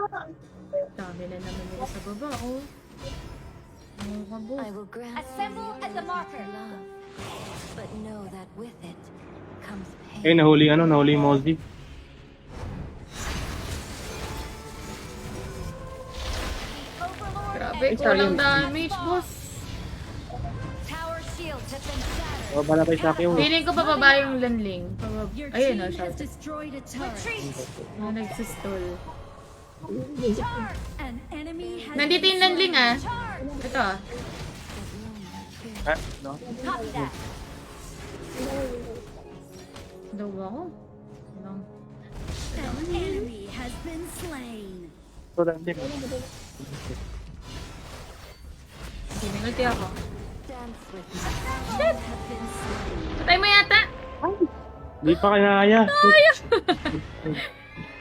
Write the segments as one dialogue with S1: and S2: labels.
S1: Dami na naman nila sa baba, oh. Ano ka, boss?
S2: I will grant
S3: Assemble
S2: you the
S3: at the
S2: ability
S3: marker.
S2: to love, but know that with it comes pain.
S4: Eh, nahuli yung Mozzie.
S3: Overlord
S1: Grabe,
S3: and
S1: kulang
S4: sayang.
S1: damage, boss.
S3: Tower shields have been shattered.
S4: Baba na kay Saki yung
S1: Feeling ko pababa yung landling.
S5: Your
S1: Ayun,
S5: team
S1: oh,
S5: has
S1: siya.
S5: destroyed a turret.
S3: Retreat.
S1: Nagsistall.
S3: Charge.
S5: An enemy has
S1: Nandito yung landling, ah.
S3: Charge.
S1: Ito, ah.
S4: no?
S3: Copy that.
S1: Daw ako. Ano?
S5: An enemy has been slain.
S4: So, landing.
S1: Sige, ulti ako.
S2: Dance with me.
S5: Have been slain.
S1: Patay mo yata!
S4: Di pa kaya.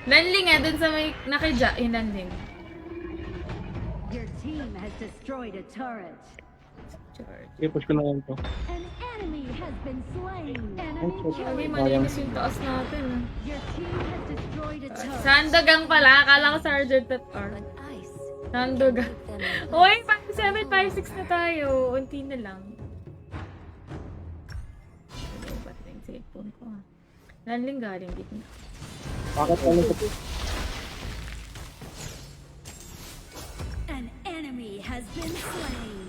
S1: Landling, ah. Dun sa may nakidya, yung landling.
S5: Your team has destroyed a turret.
S1: Charge.
S4: Okay, push ko na lang to.
S5: An enemy has been slain. Enemy
S1: Sabi,
S5: killing.
S1: malinis yung taas natin, ah.
S5: Your team has destroyed a turret.
S1: Sandogang pala. Akala ko Sergeant at R.
S2: But ice
S1: Sandogang.
S2: them in
S1: Uy, 5-7, 5-6 na tayo. Unti na lang. Ano ba yung cellphone ko, ah? Landling galing dito na.
S4: Bakit ano sa
S5: An enemy has been slain.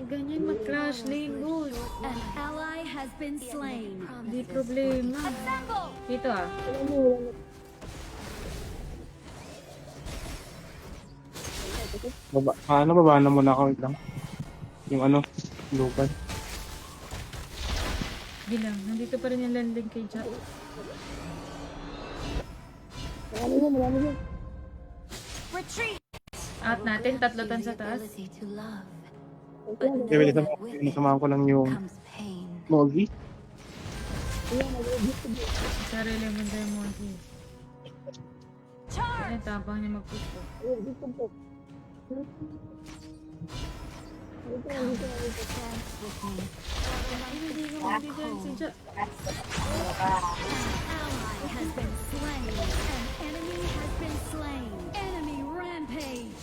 S1: Ganyan mag-crash lane, boss.
S5: An ally has been slain.
S1: Hindi problema.
S3: Assemble.
S1: Dito, ah.
S4: baba na muna ako, wait lang. Yung ano, lupan.
S1: Hindi lang. Nandito pa rin yung landing kay Jack.
S3: Retreat.
S1: Out natin. Tatlo tan sa taas.
S2: ability to love,
S4: Okay, wait lang. Nasamahan ko lang yung
S2: comes pain.
S4: Mozzie.
S1: Sarili mo tayo mo.
S3: Charge.
S1: Ano, tapang niya mag-push ko.
S2: Dance with me.
S1: Hindi ko magdidiyan si Jack.
S5: Ally has been slain. An enemy has been slain. Enemy rampage.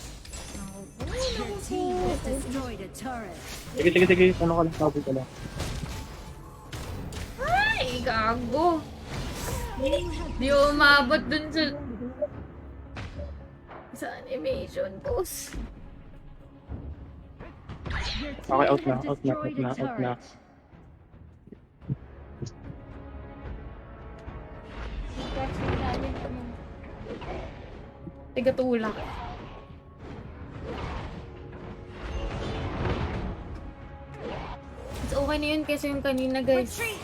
S5: Your team has destroyed a turret.
S4: Sige. Ano ka lang, sabi ko lang.
S1: Ay, gago. Di umabot dun sa animation, boss.
S5: Your team
S4: Okay, out na,
S5: has
S4: out na,
S5: destroyed
S4: out na,
S5: a
S4: out na.
S5: turret.
S1: Tigatulak. It's okay na yun kasi yung kanina, guys.
S3: Retreat.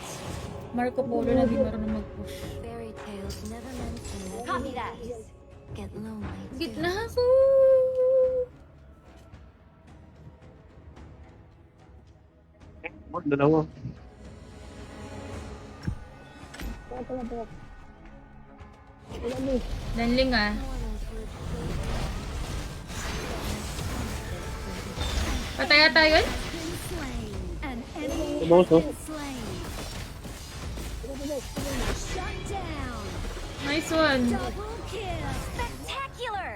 S1: Marco Polo na di marunong mag-push.
S2: Fairy tales never mention that
S3: Copy that.
S2: ladies get lonely too.
S1: Gitna ako!
S4: Dalawa.
S1: Landling, ah. Patay ata yun?
S5: Been slain. An enemy
S4: Tumakas,
S5: has
S4: oh.
S5: been slain. Shut down.
S1: Nice one.
S5: Double kill.
S3: Spectacular.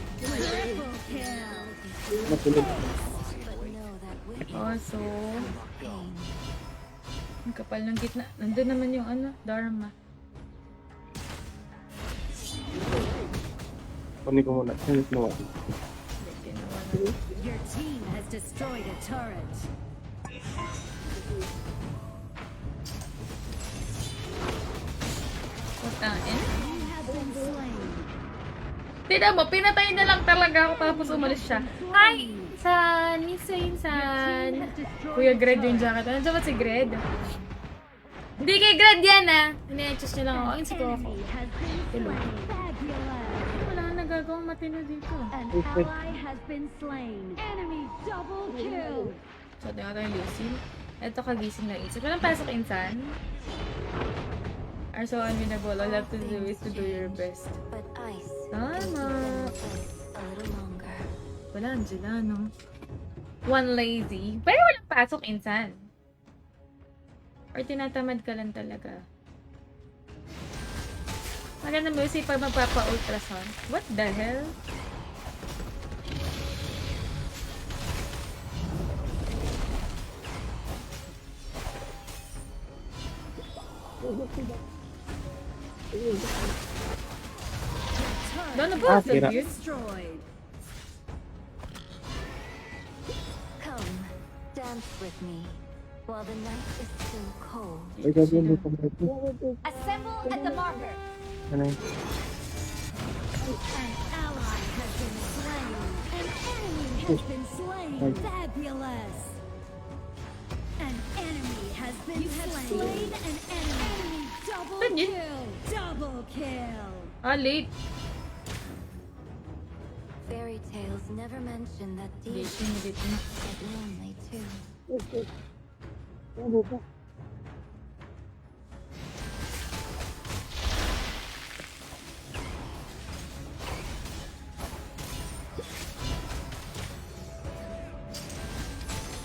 S5: Triple kill.
S4: Natulog.
S2: But know that with it
S1: Also,
S2: pain.
S1: ang kapal ng gitna. Nandun naman yung ano, Dharma.
S4: Kunin ko muna. Kunin ko muna.
S5: Your team has destroyed a turret.
S1: Putain.
S5: You have been slain.
S1: Tignan mo, pinatay na lang talaga ako tapos umalis siya. Hi! San! San! Kuya Gred yung jacket. Nandiyan ba si Gred? Hindi kay Gred yan, ah! Ini-adjust niya lang ako. Ayun si Coco.
S5: Enemy has been slain. Fabulous.
S1: Wala na nagagawang matino dito.
S5: An ally has been slain. Enemy double kill.
S1: So, tingnan tayo Lucy. Ito kagising na isip. Walang pasok insan. Are so unwinnable. All you have to do is to do your best.
S2: But ice
S1: Tama.
S2: place a little longer.
S1: Wala, Angela, no? One lazy. Pero walang pasok insan. Or tinatamad ka lang talaga. Maganda music pag magpapa-ultrasound. What the hell? Don't know about the
S4: tira.
S1: views.
S5: Destroyed.
S2: Come, dance with me while the night is still cold.
S4: Ay, gabi yung dito mo.
S3: Assemble at the marker.
S4: Ano yun?
S5: An ally has been slain. An enemy has been slain. Fabulous. An enemy has been slain. An enemy. Double
S1: Saan yun?
S5: kill. Double kill.
S1: Ah, late.
S2: Fairy tales never mention that
S1: Late
S2: deep
S1: na, late na.
S2: get lonely too.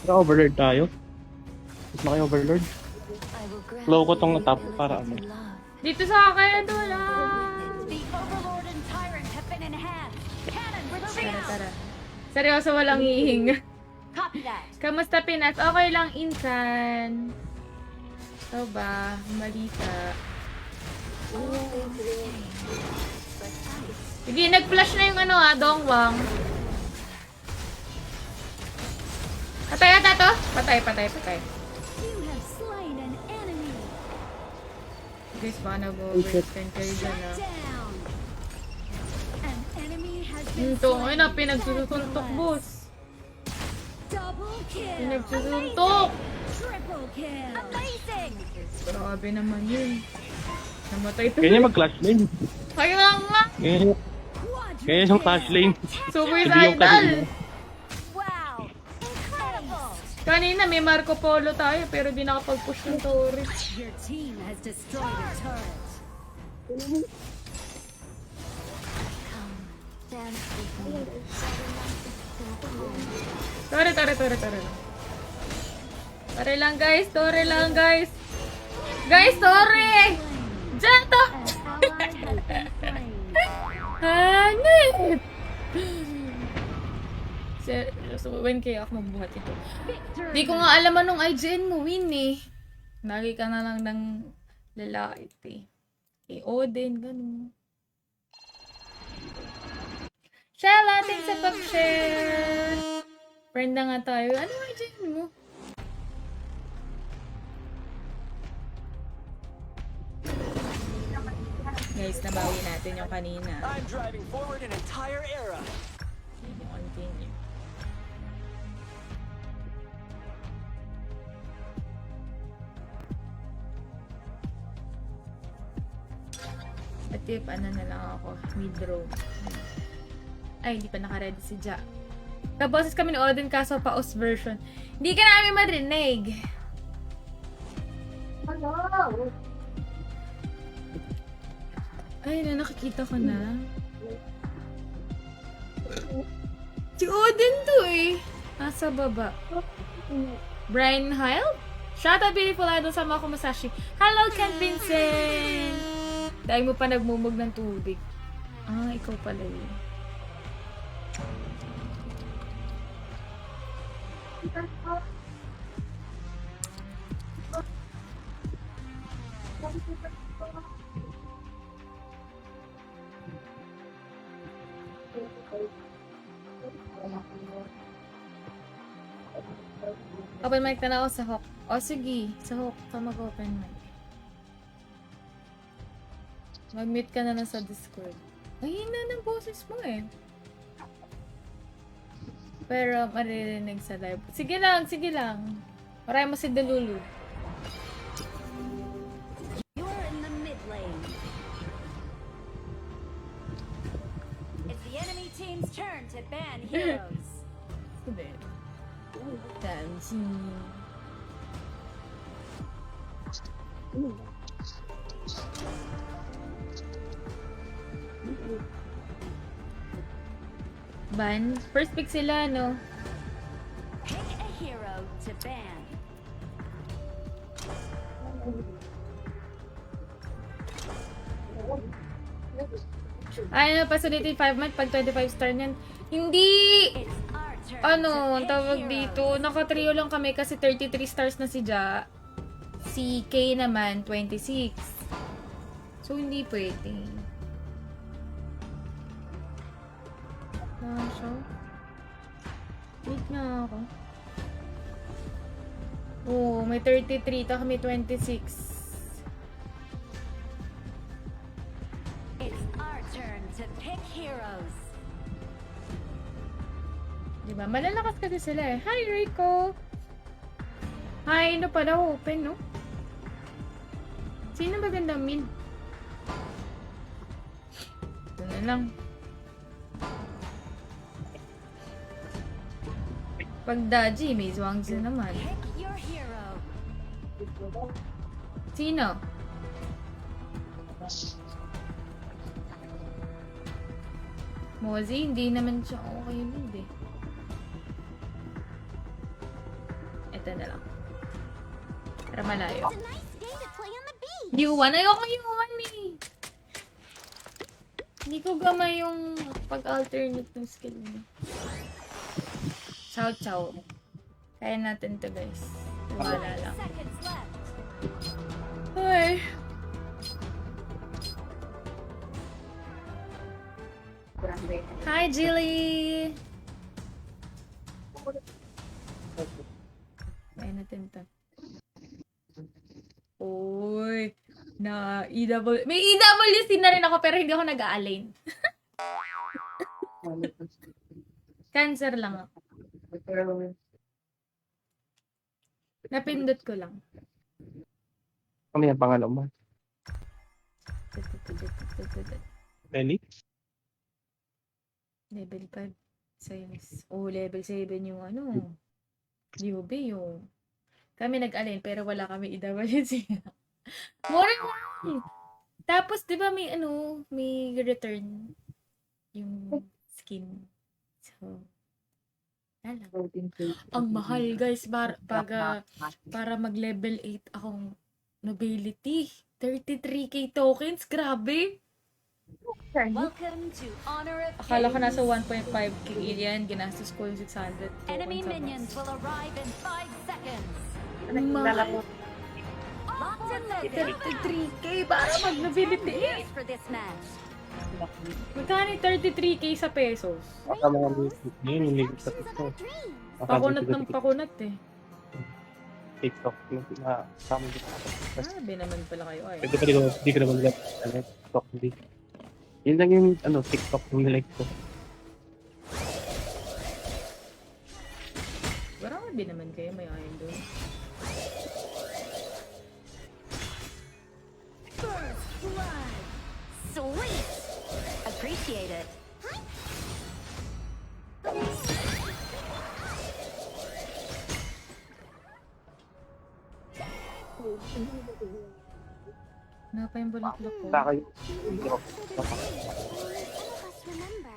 S4: Overlord tayo. Mas maki-overlord.
S2: I will grant
S4: Low ko tong
S2: you the
S4: natap
S2: ability
S4: para
S2: to
S4: ano.
S2: love.
S1: Dito sa akin, wala.
S3: The Overlord and Tyrant have been enhanced. Cannon moving
S1: Tara,
S3: out.
S1: tara. Seryoso, walang hihinga.
S3: Copy that.
S1: Kamusta Pinas? Okay lang, Insan. Ito ba? Malita. Sige, nag-flash na yung ano Dongwang. Patay ata to? Patay.
S5: You have slain an enemy.
S1: Guys, baka nag-overextend kayo dyan
S5: Shut down. An enemy has been
S1: Ito,
S5: slain.
S1: ayun na, pinagsusuntok, boss.
S5: Double kill.
S1: Pinagsusuntok!
S5: Triple kill.
S3: Amazing.
S1: Grabe naman yun. Namatay to.
S4: Ganyan mag-clash lane.
S1: Kaya nga!
S4: Ganyan yung clash lane.
S1: Suboy
S4: Hindi
S1: sa
S4: yung
S1: idol!
S4: kanina.
S3: Wow. Incredible.
S1: Kanina may Marco Polo tayo pero di nakapag-push ng turret.
S5: Your team has destroyed a turret.
S2: Come, dance with me while the night is still cold.
S1: Tore lang. Tore lang guys, tore lang guys. Guys, tore! Diyan to!
S5: An ally has been slain.
S1: Hanip! So, when kaya ako magbuhat ito? Di ko nga alam anong IGN mo win eh. Lagi ka na lang ng lalait eh. Eh, Odin, ganun. Shala, thanks sa pag-share! Friend na nga tayo. Anong IGN mo? Guys, nabawi natin yung kanina.
S6: I'm driving forward an entire era.
S1: Continue. At tip, ano na lang ako, mid-row. Ay, hindi pa naka-ready si Ja. Kaboses kami ni Odin kaso pa-os version. Hindi ka namin marinig. Ay, nakikita ko na. Si Odin to eh. Nasa baba. Brian Hyle? Shout out beautiful idol sa mga kumasashi. Hello, Ken Vincent! Dahil mo pa nagmumog ng tubig. Ah, ikaw pala yun. Open mic na lang ako sa Hawk. O sige, sa Hawk ka mag-open mic. Mag-mute ka na lang sa Discord. Ay, hina ng boses mo eh. Pero maririnig sa live. Sige lang, sige lang. Maray mo si Delulu.
S5: You're in the mid lane.
S3: It's the enemy team's turn to ban heroes.
S1: Sige. Dancing. Ban? First pick sila, no?
S3: Pick a hero to ban.
S1: Ay, pasulitin 5 month pag 25 star niyan. Hindi!
S3: It's our turn
S1: Ano,
S3: to
S1: ang
S3: pick
S1: tawag
S3: heroes.
S1: dito, naka-trio lang kami kasi 33 stars na si Ja. Si K naman, 26. So, hindi pwede. Siya. Wait nga ako. Oo, may 33, ta kami 26.
S3: It's our turn to pick heroes.
S1: Diba? Malalakas kasi sila eh. Hi, Rico! Hi, ano pala, open, no? Sino magandang min? Ito na lang. Pag Daji, may Zhuangzi naman.
S3: Pick your hero.
S1: Sino? Mozi, hindi naman siya okay mood eh. Ito na lang. Para malayo.
S2: It's a nice day to play on the beach.
S1: U1? Ayoko U1 eh. Hindi ko gama yung pag-alternate ng skill mo. Chow chow. Kaya natin to guys. Wala lang.
S3: Seconds left.
S1: Ay. Hi, Jilly! Kaya natin to. Uy! Na EW. May EWC na rin ako pero hindi ako nag-a-align. Cancer lang ako. Napindot ko lang.
S4: Ano yung pangalan mo? Ellie?
S1: Level 5. Science. Oh, level 7 yung ano. UB yung. Kami nag-alin pero wala kami EWC. Mura lang. Tapos, di ba may ano, may return yung skin. So, wala. Ang mahal guys para mag-level 8 akong nobility. 33k tokens, grabe.
S3: Welcome to Honor of
S1: Akala ko nasa
S3: Kings.
S1: 1.5k yan, ginastos ko yung 600
S3: Enemy
S1: tokens sa
S3: minions
S1: box.
S3: will arrive in 5 seconds.
S1: Ang mahal.
S3: Locked and loaded.
S1: 33k para mag-nobility 8.
S3: Years for this match.
S1: Magkano yung 33k sa pesos?
S4: Baka mga music yun, yung link sa
S2: Reflections of
S4: TikTok.
S2: our dreams.
S4: Baka
S1: Pakunat
S4: dito
S1: ng
S4: sa
S1: pakunat eh.
S4: TikTok. Na kasama dito.
S1: Grabe naman pala kayo ay.
S4: Pwede pa di ko naman like TikTok. Hindi. Yun lang yung TikTok yung like ko.
S1: Grabe naman kayo may ayon doon.
S5: First blood.
S3: Sweet. Appreciate it.
S1: Ano pa yung bulaklak ko?
S4: Sa kayo.
S2: Some of us remember.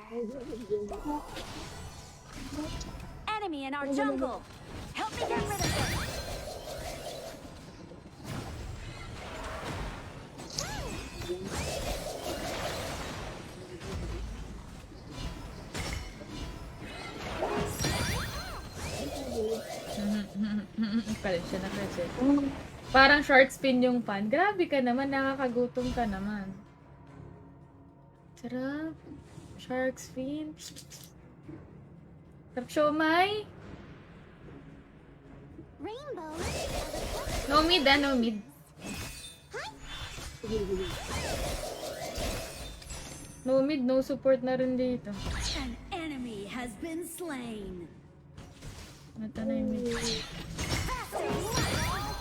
S3: Enemy in our jungle. Help me get rid of them.
S1: Kalit siya na kasi. Parang short spin yung pan. Grabe ka naman, nakakagutom ka naman. Sarap. Shark spin. Sarap siomay.
S2: Rainbow.
S1: No mid no mid. No mid, no support na rin dito.
S5: An enemy has been slain.
S1: Mata na yung mid.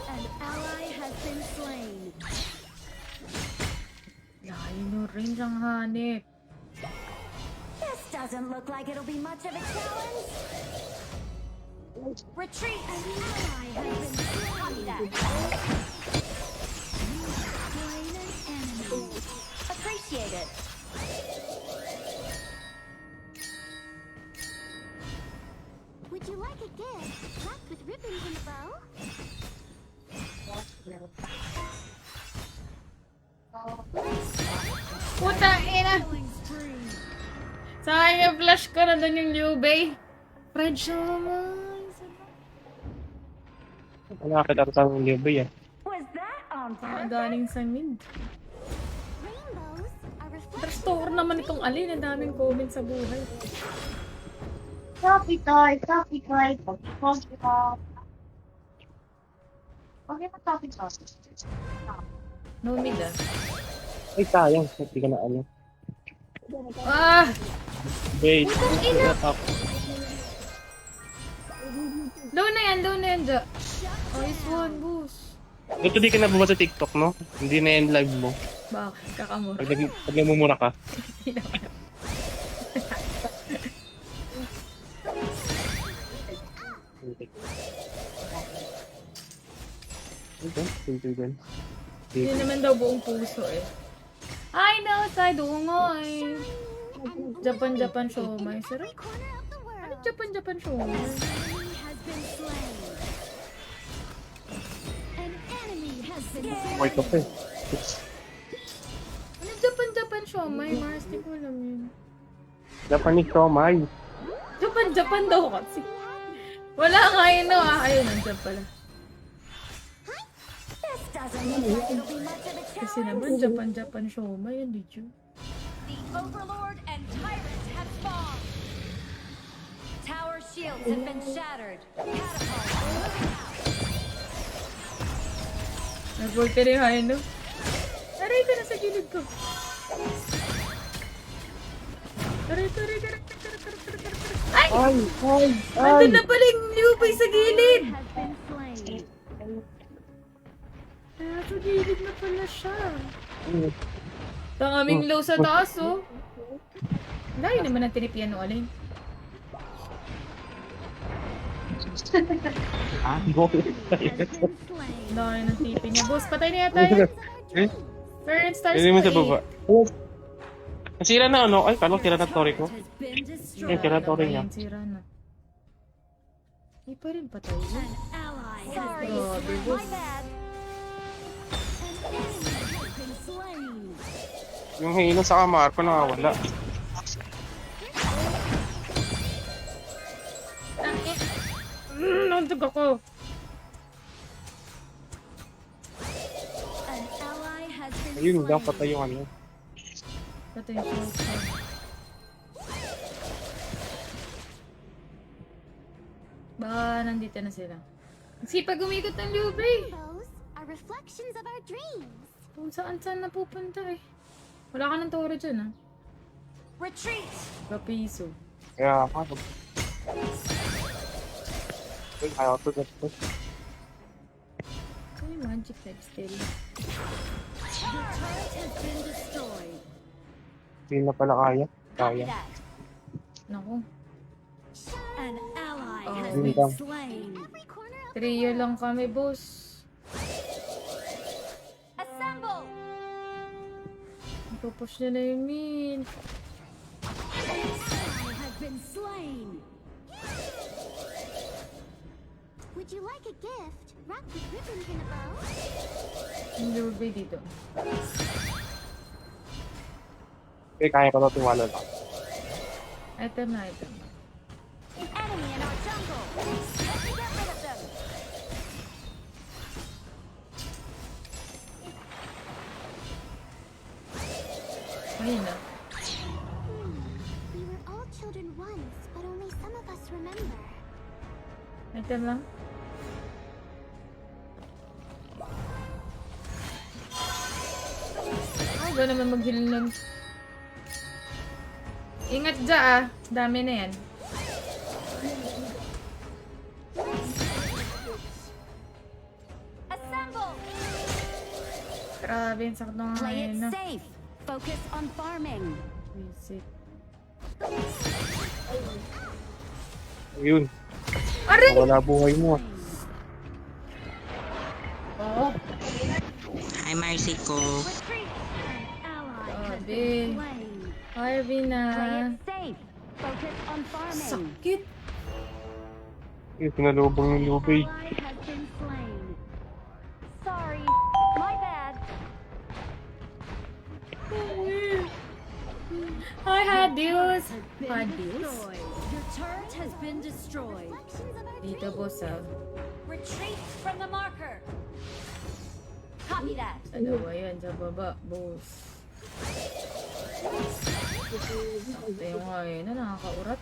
S5: An ally has been slain.
S1: Layo no range ang hanip.
S3: This doesn't look like it'll be much of a challenge. Retreat.
S5: An ally has been
S3: Copy
S5: slain.
S3: that.
S5: Slain an enemy.
S3: Appreciate it.
S2: Would you like a gift wrapped with ribbons and a bow?
S1: Puta ina!
S5: Killing spree.
S1: Sayang yung flash ko na doon yung Liu Bei. Fred Shaman.
S4: Nakakita ko sa libo yan.
S3: Was that on
S1: Daling sa mid.
S2: Rainbows are reflections
S1: Restore naman itong alin. Ang daming comment sa buhay.
S7: Coffee toy, coffee toy, coffee toy. Okay pa coffee toy.
S1: No mid ah.
S4: Ay, sayang. Hindi ka na ano.
S1: Ah!
S4: Wait.
S1: Low na yan, Ja. Nice one, boss.
S4: Ito di ka nababa sa TikTok, no? Hindi na yan live mo.
S1: Bakit? Kakamura.
S4: Pag namumura ka. Ito, ito din.
S1: Hindi naman daw buong puso eh. Ay, no, side. Oo nga eh. Japan siomai. Sarap.
S2: corner of the world.
S1: Ano Japan siomai?
S5: Enemy has been slain. An enemy has been slain.
S4: White ka eh.
S1: Ano Japan siomai? Mars, di ko alam yun.
S4: Japanese somay.
S1: Japan daw kasi. Wala nga yun no ah. Ayun, nandiyan pala.
S3: This doesn't look like it'll be much of a
S1: Kasi
S3: challenge.
S1: naman Japan siomai. Yan, did you?
S3: The Overlord and Tyrant have fallen. Tower shields have been shattered. Catapult moving out.
S1: Nag-work ka rin hain, no? Aray ka na sa gilid ko. Aray. Ay! Nandun na pala yung Liu Bei sa gilid!
S5: Has been slain.
S1: Sa gilid na pala siya. Ang aming low sa taas, oh. Layo naman ang tinipian no, Alin.
S4: Ah, go.
S5: Has been slain.
S1: Layo ng tipi niya. Boss, patay na yata yun.
S4: Eh?
S1: Current stars
S4: Hindi mo sa
S1: pa
S4: baba.
S1: eh.
S4: Nasira na ano? Ay, kala sira na tori ko.
S5: Has been destroyed.
S4: Ay, sira tori niya.
S1: Ayun, sira na. Hindi pa rin patay yun.
S5: An ally has
S3: Sorry,
S5: been
S1: Grabe,
S3: my
S1: boss.
S3: bad.
S5: An enemy has been slain.
S4: Yung hino sa kamar ko nakawala.
S1: Nandog ako.
S5: An ally has been
S4: Ayun lang,
S5: slain.
S4: patay yung ano.
S1: Patay siya. Baka nandito na sila. Sipag umikot ng Liu Bei.
S2: Rainbows are reflections of our dreams.
S1: Kung saan napupunta eh. Wala ka ng toro dyan ah.
S3: Retreat.
S1: Kapiso.
S4: Kaya ako. Ay, ayaw to get to.
S1: Ay, magic type still.
S5: The turret has been destroyed.
S4: Hindi na pala kaya.
S3: Copy
S4: Kaya.
S3: that.
S1: Naku.
S5: An ally
S1: Oh.
S5: has
S4: Yun
S5: been
S4: lang.
S5: slain.
S2: Every corner of
S1: Trio lang kami, boss.
S3: Assemble.
S1: Pupush niya na yung mid.
S5: An ally has been slain.
S2: Would you like a gift? Wrapped with ribbons and a bow?
S1: Yung Liu Bei dito.
S4: Eh, kaya ko na tiwala lang.
S1: Item na item.
S3: Enemy in our jungle. Let me get rid of them.
S1: Ayun na.
S2: We were all children once, but only some of us remember.
S1: Item lang. Ay, ba naman mag-heal nun. Ingat dyan ah. Dami na yan.
S3: Assemble.
S1: Grabe, yung sakit ng
S3: Play
S1: ngayon
S3: it
S1: na.
S3: safe. Focus on farming.
S1: Visit.
S4: Ayun.
S1: Aray!
S4: Wala buhay mo.
S1: Oo.
S8: Hi, Marcy ko.
S3: Retreat.
S5: Ally has
S1: Grabe.
S5: been slain.
S1: Harvey na.
S3: Play it safe. Focus on farming.
S1: Sakit.
S4: Yung pinalubong ni Liu Bei.
S5: Ally has been slain.
S3: Sorry. My bad.
S1: Hi, Hadius!
S5: Been
S1: Hadius?
S5: destroyed. Your turret has been destroyed.
S1: Dito, boss, ah.
S3: Retreat from the marker. Copy that.
S1: Ano ba yan? Sa baba, boss. Tayo nga yun, na nakakaurat.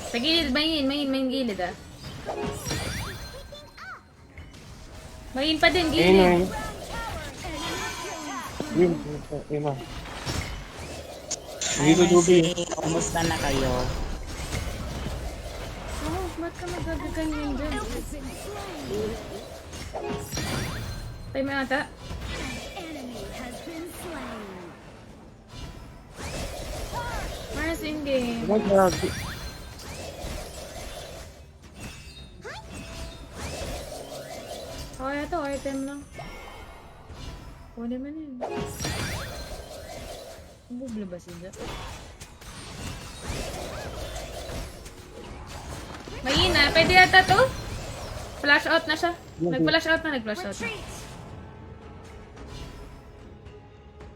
S1: Sa gilid, main gilid ah. Main pa din,
S4: Ayun na
S1: gilid.
S4: yun. Yun, yun na.
S8: Hi,
S4: Dito, Juby.
S8: Marcy. Kumusta na kayo?
S1: Oh, ba't ka magagaganyan dyan? Tayo mo ata.
S5: Enemy has been slain.
S1: Mars in game.
S4: Oh my God.
S1: Okay, ito, item lang. Kunin mo na yun. Bubla ba sila? Mayin na, pwede yata to? Flash out na siya. Nag-flash out na.
S3: Retreat.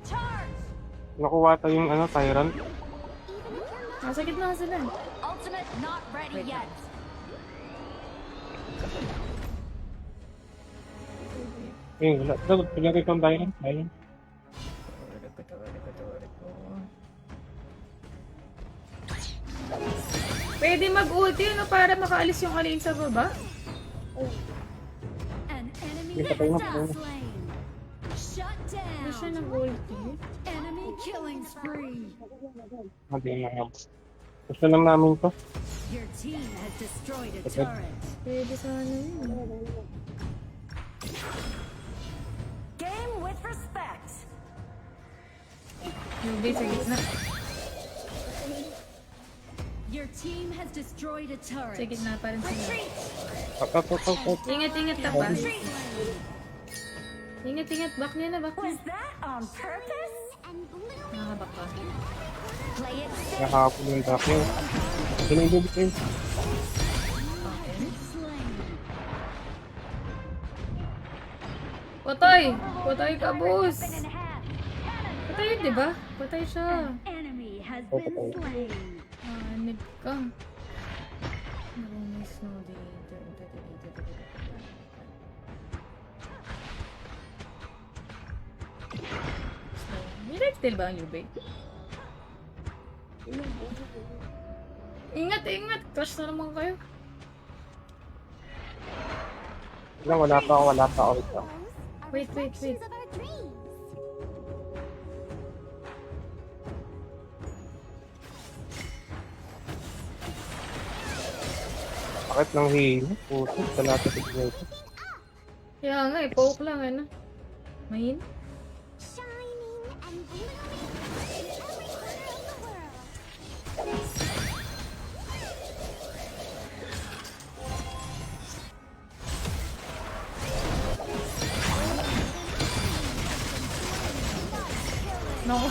S3: Charge.
S4: Nakuha tayo yung ano, Tyrant.
S1: Nasa gitna sila.
S3: Ultimate not ready yet.
S4: Ayun, wala. Dapat pala itong Tyrant. Ayun.
S1: Pwede mag-ulti, no? Para makaalis yung alin sa baba.
S5: An enemy
S4: Kita
S5: has
S4: tayo
S5: been
S4: na.
S5: slain. Shut
S1: Hindi siya
S5: down.
S1: nag-ulti.
S5: Enemy killing spree.
S4: Hindi na nga. Gusto lang namin to.
S5: Your team has destroyed a turret.
S1: Pwede sana yun.
S3: Game with respect.
S1: Yung base sa gitna.
S5: Your team has destroyed a turret.
S1: Sa gitna pa rin sila.
S3: Retreat.
S4: Up.
S1: Ingat ka pa.
S3: Retreat.
S1: Ingat. Back niya na, back niya.
S3: Was that on purpose?
S1: Nakabak pa.
S3: Play it safe.
S4: Nakakapon yung back niya. Sinigil ko yun.
S1: Okay.
S5: Slain.
S1: Patay ka, boss!
S3: In half.
S1: Patay yun, di ba? Patay siya.
S5: Enemy has been slain.
S1: Hanip ka. Marumis no dito. May lifesteal ba ang Yubei? Ingat! Crush na naman kayo.
S4: Wala pa. Ulit lang.
S1: Wait.
S4: Bakit ng hilo? Puto, talata sa ito.
S1: Kaya nga, poke lang, ano? Mahin?
S2: Shining and blooming in every corner of the world.
S1: Nako.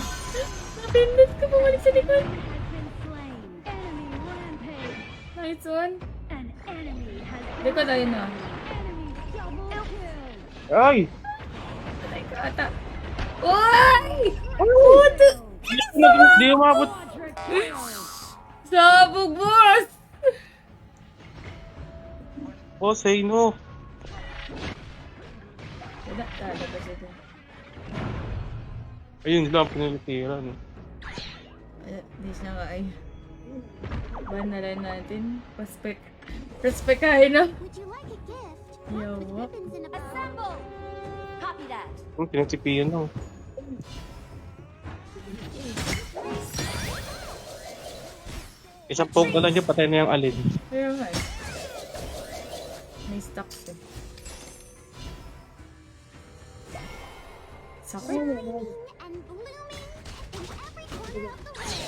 S1: Napindot ka, bumalik sa likod.
S5: Has been slain. Enemy rampage.
S1: Nice one.
S5: An enemy has been
S1: Likod ayun na.
S5: enemy double kill.
S4: Ay!
S1: Patay ka ata. Uy! Puto!
S4: Hindi umabot.
S5: Quadra kill.
S1: Sabog, boss!
S4: Oh, say no.
S1: Wala, lalabas ito.
S4: Ayun lang, pinilitiran.
S1: Di siya nga ay. Ban na lang natin. Perspekahin na.
S2: Would you like a gift?
S1: Yo,
S2: With
S1: what?
S2: ribbons and a bow.
S3: Assemble. Copy that.
S4: Pinagsipiyan lang. Isang poke na lang dyan, patay na yung alin.
S1: Kaya nga eh. May stocks eh. Sako.
S2: And blooming in every corner of the world.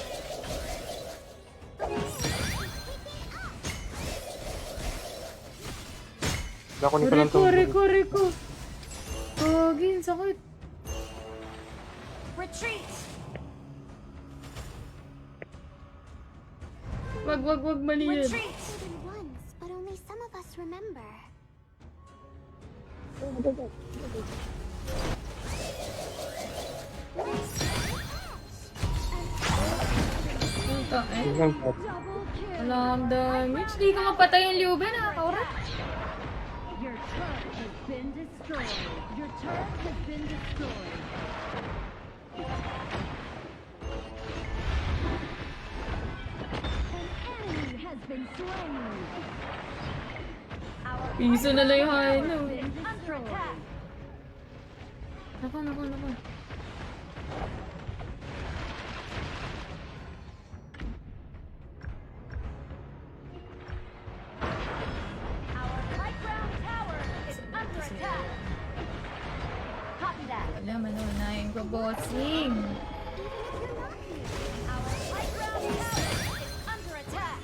S4: Nakunin ko lang
S1: Reko. Pagin, sakit.
S3: Retreat.
S1: Wag, mali yan.
S3: Retreat.
S2: Hidden once, but only some of us remember.
S1: Punta eh.
S4: Yun lang po.
S1: Wala akong damage. Di ka mapatay yung Liu Ben, nakakaurat.
S5: Your turret has been destroyed. Your turret has been destroyed. An enemy has been slain.
S1: Piso na lang yung hain no.
S5: Been destroyed.
S1: Nako.
S3: Our high ground tower is under attack. Copy that.
S1: Wala, manunayin ko, bossing.
S3: Our high ground tower is under attack.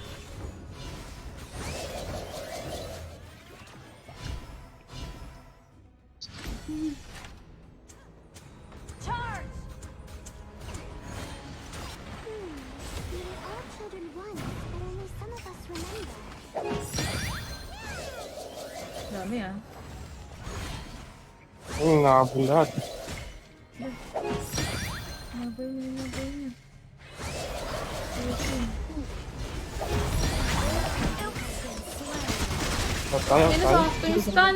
S3: Charge!
S2: We were all children once, but only some of us remember.
S1: Dami ah.
S4: Ayun, nakabul lahat.
S1: Nabay niya.
S4: Tayo.
S1: Yan na sakto yung stun.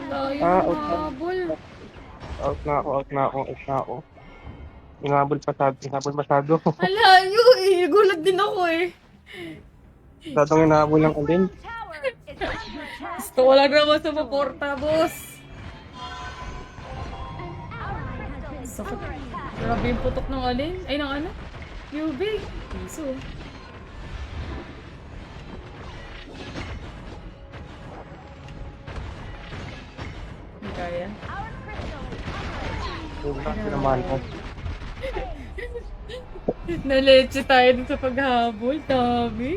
S1: Layo
S4: Ah,
S1: ng
S4: okay.
S1: habol.
S4: Out na ako. Inabol masyado.
S1: Alayo eh. Gulat din ako eh.
S4: Tatong inabol lang din.
S3: Tower is under attack.
S1: Gusto ko lang naman sa maporta, boss.
S3: Our crystal is
S1: Sakit.
S3: under attack.
S1: Grabe yung putok ng alin. Ay, ng ano? UV. Piso. Hindi kaya.
S3: Our crystal is under attack.
S4: Yung lang naman ko.
S1: Naleche tayo dun sa paghabol. Dami.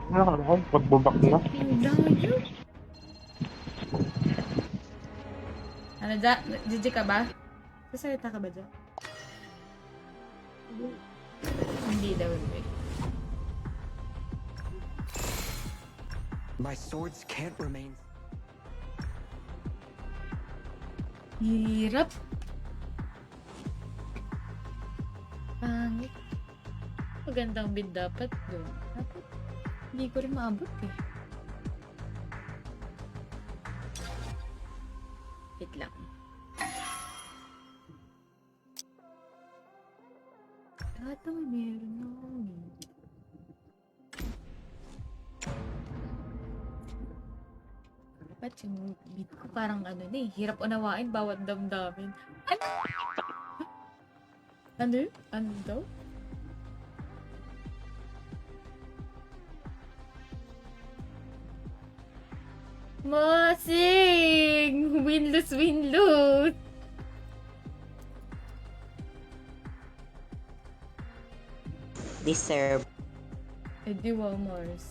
S4: Ano, pagbubak na.
S1: Ang layo. Ano dyan? GG ka ba? Sasalita ka ba dyan? Hindi daw. Eh.
S6: My swords can't remain.
S1: Hirap. Pangit. Magandang bid dapat doon. Dapat hindi ko rin maabot eh. Wait lang. Lahat naman meron ako eh. Ba't yung beat ko parang ano na eh. Hirap unawain bawat damdamin. Ano? Ano daw? Mosing! Win-lose!
S8: Deserve.
S1: Edi wow, Mars.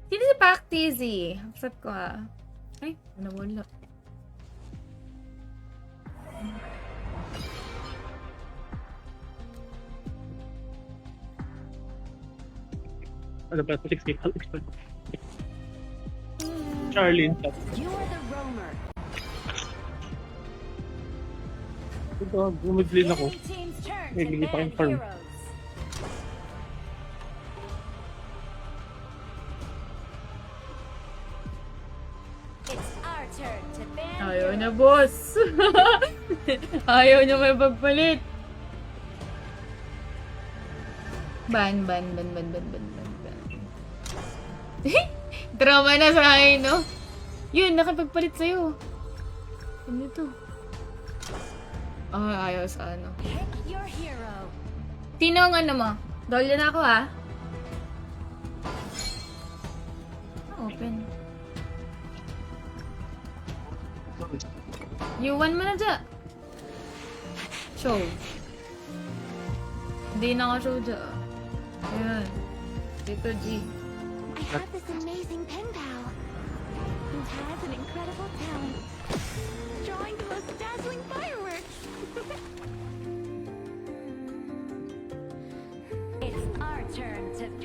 S1: Sino si Pak Tizzy? Accept ko ah. Ay, nawala.
S4: Ano ba? 60 Charlie.
S3: You are the roamer.
S4: Ito, bumidlin ako.
S3: Enemy team's turn
S4: May
S3: to
S4: bigay pa
S3: ban
S4: kayong farm.
S3: heroes. It's our turn to ban
S1: Ayaw
S3: heroes.
S1: na, boss. Ayaw niya may pagpalit. Ban. Drama na sa akin, no? Yun, nakapagpalit sa'yo. Ano to? Ayaw sa ano.
S3: Pick your hero.
S1: Sino ang ano mo? Dolya na ako, ha? Open. U1 mo na dyan. Show. Hindi na ako show dyan. Ayan. Tito G.
S2: I have this amazing pen pal who has an incredible talent.